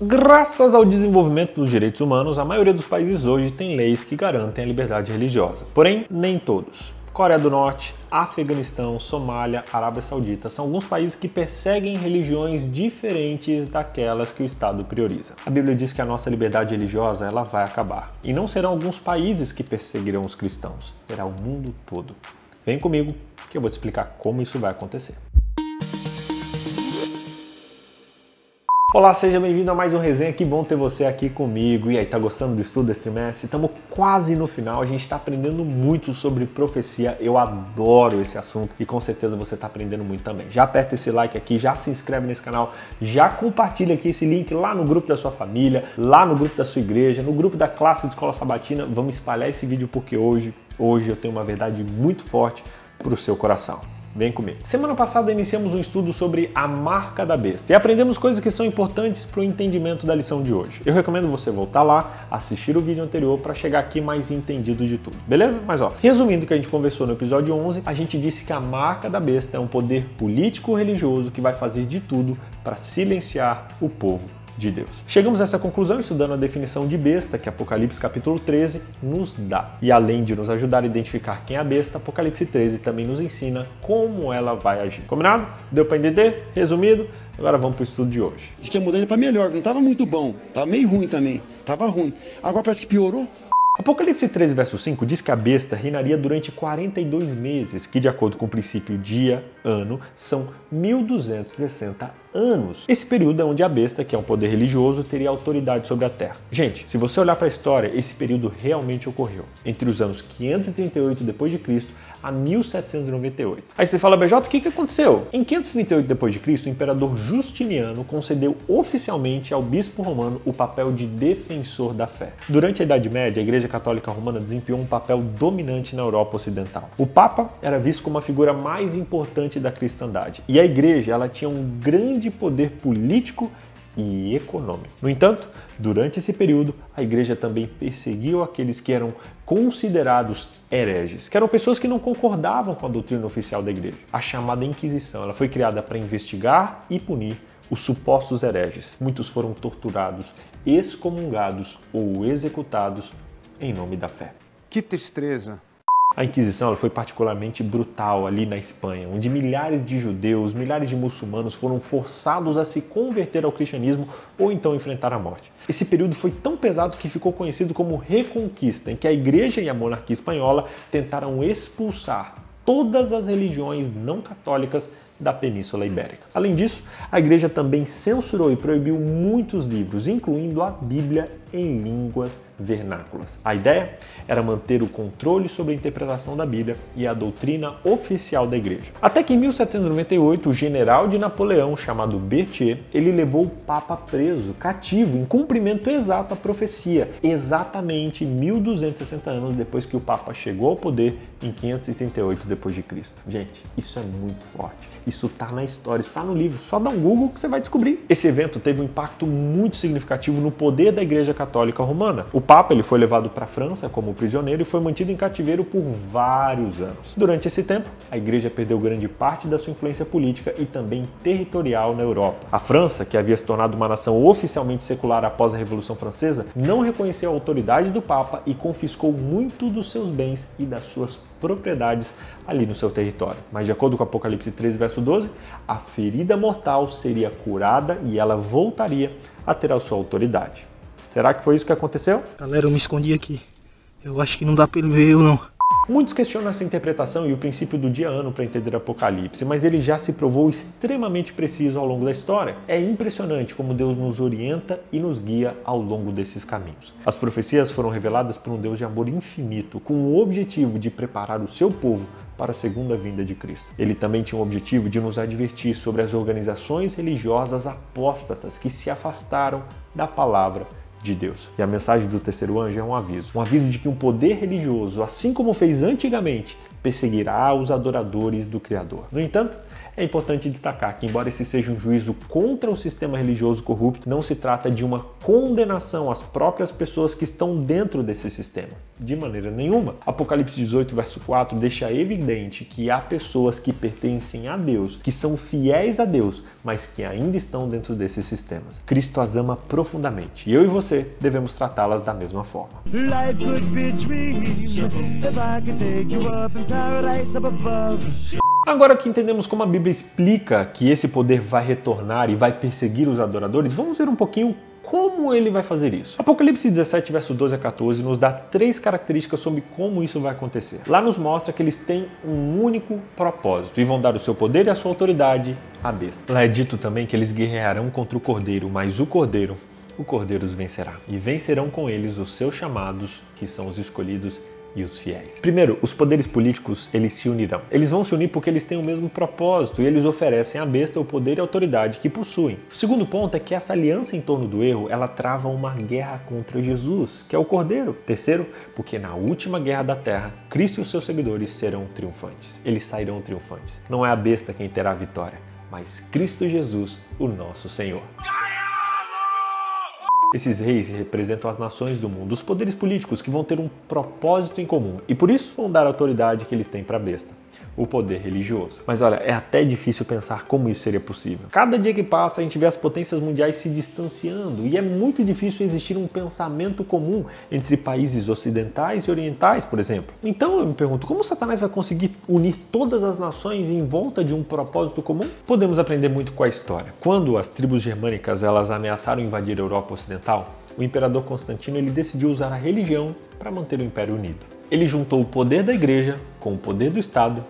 Graças ao desenvolvimento dos direitos humanos, a maioria dos países hoje tem leis que garantem a liberdade religiosa. Porém, nem todos. Coreia do Norte, Afeganistão, Somália, Arábia Saudita são alguns países que perseguem religiões diferentes daquelas que o Estado prioriza. A Bíblia diz que a nossa liberdade religiosa ela vai acabar. E não serão alguns países que perseguirão os cristãos, será o mundo todo. Vem comigo que eu vou te explicar como isso vai acontecer. Olá, seja bem-vindo a mais um resenha, que bom ter você aqui comigo. E aí, tá gostando do estudo desse trimestre? Estamos quase no final, a gente está aprendendo muito sobre profecia, eu adoro esse assunto e com certeza você está aprendendo muito também. Já aperta esse like aqui, já se inscreve nesse canal, já compartilha aqui esse link lá no grupo da sua família, lá no grupo da sua igreja, no grupo da classe de escola sabatina. Vamos espalhar esse vídeo porque hoje eu tenho uma verdade muito forte para o seu coração. Vem comigo. Semana passada iniciamos um estudo sobre a marca da besta e aprendemos coisas que são importantes para o entendimento da lição de hoje. Eu recomendo você voltar lá, assistir o vídeo anterior para chegar aqui mais entendido de tudo, beleza? Mas resumindo o que a gente conversou no episódio 11, a gente disse que a marca da besta é um poder político-religioso que vai fazer de tudo para silenciar o povo de Deus. Chegamos a essa conclusão estudando a definição de besta que Apocalipse capítulo 13 nos dá. E além de nos ajudar a identificar quem é a besta, Apocalipse 13 também nos ensina como ela vai agir. Combinado? Deu para entender? Resumido? Agora vamos para o estudo de hoje. Diz que a mudança para melhor, não estava muito bom, estava meio ruim também, estava ruim. Agora parece que piorou. Apocalipse 13, verso 5 diz que a besta reinaria durante 42 meses, que de acordo com o princípio dia-ano, são 1260 anos. Esse período é onde a besta, que é um poder religioso, teria autoridade sobre a terra. Gente, se você olhar para a história, esse período realmente ocorreu, entre os anos 538 d.C. a 1798. Aí você fala, BJ, o que aconteceu? Em 538 d.C., o imperador Justiniano concedeu oficialmente ao bispo romano o papel de defensor da fé. Durante a Idade Média, a Igreja Católica Romana desempenhou um papel dominante na Europa Ocidental. O Papa era visto como a figura mais importante da cristandade, e a Igreja ela tinha um grande poder político e econômico. No entanto, durante esse período, a Igreja também perseguiu aqueles que eram considerados hereges, que eram pessoas que não concordavam com a doutrina oficial da Igreja. A chamada Inquisição, ela foi criada para investigar e punir os supostos hereges. Muitos foram torturados, excomungados ou executados em nome da fé. Que tristeza! A Inquisição ela foi particularmente brutal ali na Espanha, onde milhares de judeus, milhares de muçulmanos foram forçados a se converter ao cristianismo ou então enfrentar a morte. Esse período foi tão pesado que ficou conhecido como Reconquista, em que a Igreja e a monarquia espanhola tentaram expulsar todas as religiões não católicas da Península Ibérica. Além disso, a Igreja também censurou e proibiu muitos livros, incluindo a Bíblia em línguas vernáculas. A ideia era manter o controle sobre a interpretação da Bíblia e a doutrina oficial da Igreja. Até que em 1798, o general de Napoleão, chamado Berthier, ele levou o Papa preso, cativo, em cumprimento exato à profecia, exatamente 1260 anos depois que o Papa chegou ao poder em 538 d.C. Gente, isso é muito forte. Isso está na história, isso está no livro. Só dá um Google que você vai descobrir. Esse evento teve um impacto muito significativo no poder da Igreja Católica Romana. O Papa ele foi levado para a França como prisioneiro e foi mantido em cativeiro por vários anos. Durante esse tempo, a Igreja perdeu grande parte da sua influência política e também territorial na Europa. A França, que havia se tornado uma nação oficialmente secular após a Revolução Francesa, não reconheceu a autoridade do Papa e confiscou muito dos seus bens e das suas propriedades ali no seu território. Mas de acordo com Apocalipse 13, verso 12, a ferida mortal seria curada e ela voltaria a ter a sua autoridade. Será que foi isso que aconteceu? Galera, eu me escondi aqui. Eu acho que não dá pra ele ver eu, não. Muitos questionam essa interpretação e o princípio do dia-ano para entender Apocalipse, mas ele já se provou extremamente preciso ao longo da história. É impressionante como Deus nos orienta e nos guia ao longo desses caminhos. As profecias foram reveladas por um Deus de amor infinito, com o objetivo de preparar o seu povo para a segunda vinda de Cristo. Ele também tinha o objetivo de nos advertir sobre as organizações religiosas apóstatas que se afastaram da palavra de Deus. E a mensagem do terceiro anjo é um aviso de que um poder religioso, assim como fez antigamente, perseguirá os adoradores do Criador. No entanto, É importante destacar que, embora esse seja um juízo contra o sistema religioso corrupto, não se trata de uma condenação às próprias pessoas que estão dentro desse sistema. De maneira nenhuma. Apocalipse 18, verso 4 deixa evidente que há pessoas que pertencem a Deus, que são fiéis a Deus, mas que ainda estão dentro desses sistemas. Cristo as ama profundamente e eu e você devemos tratá-las da mesma forma. Agora que entendemos como a Bíblia explica que esse poder vai retornar e vai perseguir os adoradores, vamos ver um pouquinho como ele vai fazer isso. Apocalipse 17, verso 12 a 14 nos dá 3 características sobre como isso vai acontecer. Lá nos mostra que eles têm um único propósito e vão dar o seu poder e a sua autoridade à besta. Lá é dito também que eles guerrearão contra o Cordeiro, mas o Cordeiro os vencerá. E vencerão com eles os seus chamados, que são os escolhidos e os fiéis. Primeiro, os poderes políticos, eles se unirão. Eles vão se unir porque eles têm o mesmo propósito e eles oferecem à besta o poder e a autoridade que possuem. O segundo ponto é que essa aliança em torno do erro, ela trava uma guerra contra Jesus, que é o Cordeiro. Terceiro, porque na última guerra da terra, Cristo e os seus seguidores serão triunfantes. Eles sairão triunfantes. Não é a besta quem terá a vitória, mas Cristo Jesus, o nosso Senhor. Esses reis representam as nações do mundo, os poderes políticos que vão ter um propósito em comum e por isso vão dar a autoridade que eles têm para a besta, o poder religioso. Mas olha, é até difícil pensar como isso seria possível. Cada dia que passa a gente vê as potências mundiais se distanciando e é muito difícil existir um pensamento comum entre países ocidentais e orientais, por exemplo. Então eu me pergunto, como Satanás vai conseguir unir todas as nações em volta de um propósito comum? Podemos aprender muito com a história. Quando as tribos germânicas elas ameaçaram invadir a Europa Ocidental, o imperador Constantino ele decidiu usar a religião para manter o Império unido. Ele juntou o poder da igreja com o poder do Estado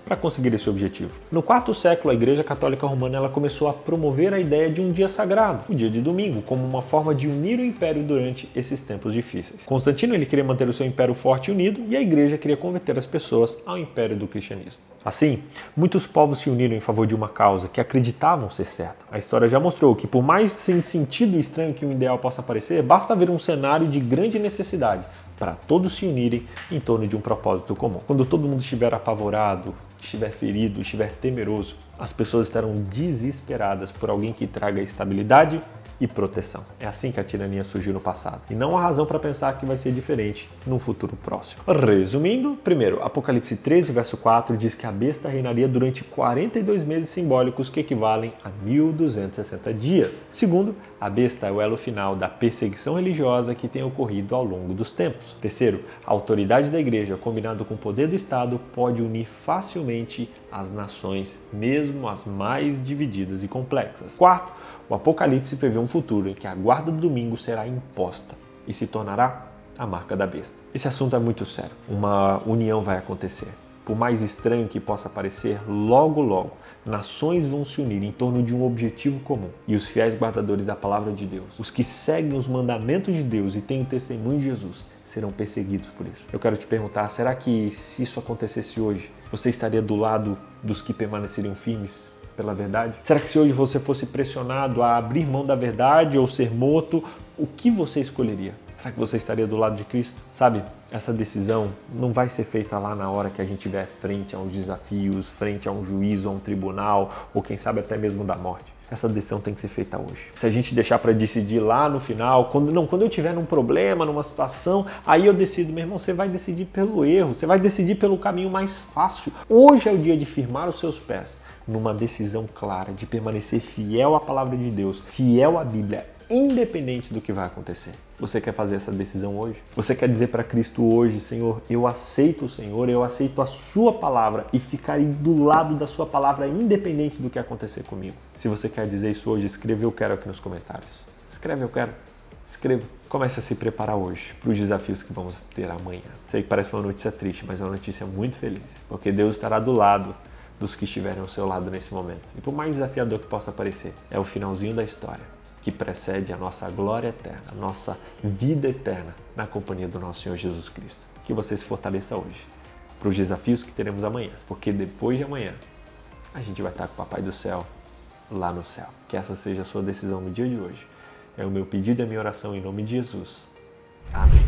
para conseguir esse objetivo. No quarto século, a Igreja Católica Romana ela começou a promover a ideia de um dia sagrado, o dia de domingo, como uma forma de unir o império durante esses tempos difíceis. Constantino ele queria manter o seu império forte e unido e a igreja queria converter as pessoas ao império do cristianismo. Assim, muitos povos se uniram em favor de uma causa que acreditavam ser certa. A história já mostrou que, por mais sem sentido e estranho que um ideal possa parecer, basta haver um cenário de grande necessidade para todos se unirem em torno de um propósito comum. Quando todo mundo estiver apavorado, estiver ferido, estiver temeroso, as pessoas estarão desesperadas por alguém que traga estabilidade e proteção. É assim que a tirania surgiu no passado. E não há razão para pensar que vai ser diferente no futuro próximo. Resumindo, primeiro, Apocalipse 13, verso 4 diz que a besta reinaria durante 42 meses simbólicos que equivalem a 1260 dias. Segundo, a besta é o elo final da perseguição religiosa que tem ocorrido ao longo dos tempos. Terceiro, a autoridade da igreja, combinado com o poder do Estado, pode unir facilmente as nações, mesmo as mais divididas e complexas. Quarto, o Apocalipse prevê um futuro em que a guarda do domingo será imposta e se tornará a marca da besta. Esse assunto é muito sério. Uma união vai acontecer. Por mais estranho que possa parecer, logo logo, nações vão se unir em torno de um objetivo comum. E os fiéis guardadores da palavra de Deus, os que seguem os mandamentos de Deus e têm o testemunho de Jesus, serão perseguidos por isso. Eu quero te perguntar, será que se isso acontecesse hoje, você estaria do lado dos que permaneceriam firmes pela verdade? Será que se hoje você fosse pressionado a abrir mão da verdade ou ser morto, o que você escolheria? Será que você estaria do lado de Cristo? Sabe, essa decisão não vai ser feita lá na hora que a gente estiver frente a uns desafios, frente a um juízo, a um tribunal, ou quem sabe até mesmo da morte. Essa decisão tem que ser feita hoje. Se a gente deixar para decidir lá no final, quando eu tiver num problema, numa situação, aí eu decido, meu irmão, você vai decidir pelo erro, você vai decidir pelo caminho mais fácil. Hoje é o dia de firmar os seus pés numa decisão clara, de permanecer fiel à palavra de Deus, fiel à Bíblia, independente do que vai acontecer. Você quer fazer essa decisão hoje? Você quer dizer para Cristo hoje, Senhor, eu aceito o Senhor, eu aceito a sua palavra e ficar do lado da sua palavra independente do que acontecer comigo? Se você quer dizer isso hoje, escreva eu quero aqui nos comentários. Escreve eu quero. Escreva. Comece a se preparar hoje para os desafios que vamos ter amanhã. Sei que parece uma notícia triste, mas é uma notícia muito feliz, porque Deus estará do lado dos que estiverem ao seu lado nesse momento. E por mais desafiador que possa parecer, é o finalzinho da história que precede a nossa glória eterna, a nossa vida eterna na companhia do nosso Senhor Jesus Cristo. Que você se fortaleça hoje para os desafios que teremos amanhã, porque depois de amanhã a gente vai estar com o Papai do Céu lá no céu. Que essa seja a sua decisão no dia de hoje. É o meu pedido e a minha oração em nome de Jesus. Amém.